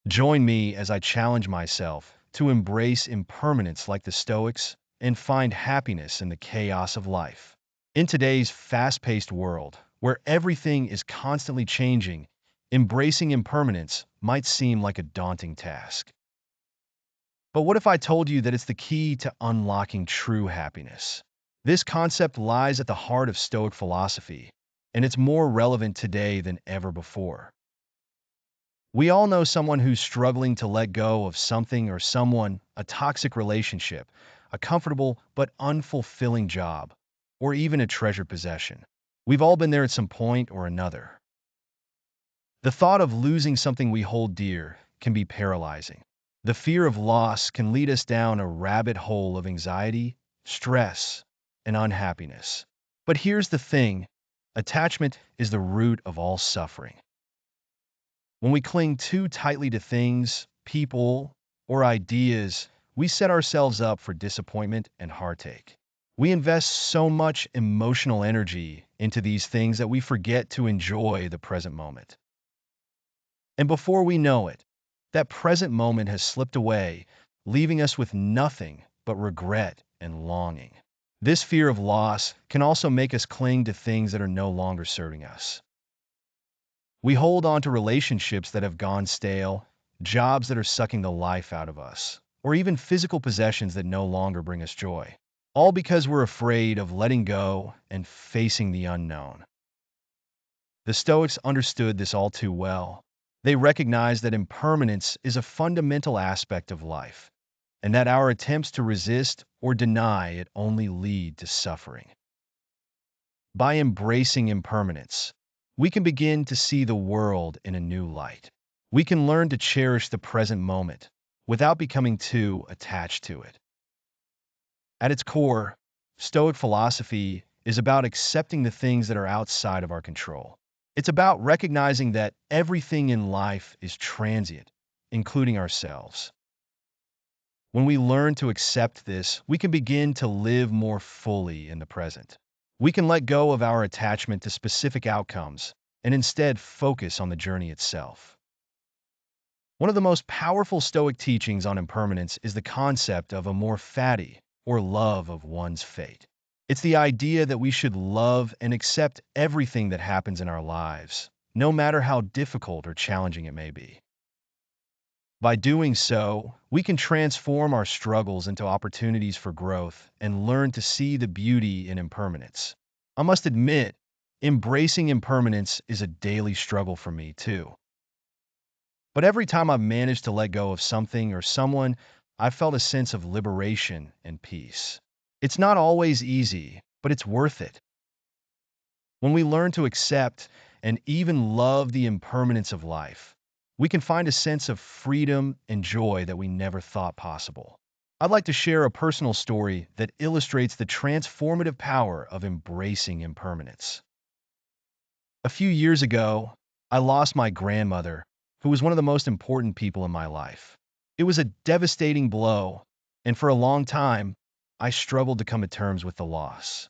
Join me as I challenge myself to embrace impermanence like the Stoics and find happiness in the chaos of life. In today's fast-paced world, where everything is constantly changing, embracing impermanence might seem like a daunting task. But what if I told you that it's the key to unlocking true happiness? This concept lies at the heart of Stoic philosophy, and it's more relevant today than ever before. We all know someone who's struggling to let go of something or someone, a toxic relationship, a comfortable but unfulfilling job, or even a treasured possession. We've all been there at some point or another. The thought of losing something we hold dear can be paralyzing. The fear of loss can lead us down a rabbit hole of anxiety, stress, and unhappiness. But here's the thing: attachment is the root of all suffering. When we cling too tightly to things, people, or ideas, we set ourselves up for disappointment and heartache. We invest so much emotional energy into these things that we forget to enjoy the present moment. And before we know it, that present moment has slipped away, leaving us with nothing but regret and longing. This fear of loss can also make us cling to things that are no longer serving us. We hold on to relationships that have gone stale, jobs that are sucking the life out of us, or even physical possessions that no longer bring us joy. All because we're afraid of letting go and facing the unknown. The Stoics understood this all too well. They recognized that impermanence is a fundamental aspect of life, and that our attempts to resist or deny it only lead to suffering. By embracing impermanence, we can begin to see the world in a new light. We can learn to cherish the present moment without becoming too attached to it. At its core, Stoic philosophy is about accepting the things that are outside of our control. It's about recognizing that everything in life is transient, including ourselves. When we learn to accept this, we can begin to live more fully in the present. We can let go of our attachment to specific outcomes and instead focus on the journey itself. One of the most powerful Stoic teachings on impermanence is the concept of amor fati, or love of one's fate. It's the idea that we should love and accept everything that happens in our lives, no matter how difficult or challenging it may be. By doing so, we can transform our struggles into opportunities for growth and learn to see the beauty in impermanence. I must admit, embracing impermanence is a daily struggle for me, too. But every time I've managed to let go of something or someone, I've felt a sense of liberation and peace. It's not always easy, but it's worth it. When we learn to accept and even love the impermanence of life, we can find a sense of freedom and joy that we never thought possible. I'd like to share a personal story that illustrates the transformative power of embracing impermanence. A few years ago, I lost my grandmother, who was one of the most important people in my life. It was a devastating blow, and for a long time, I struggled to come to terms with the loss.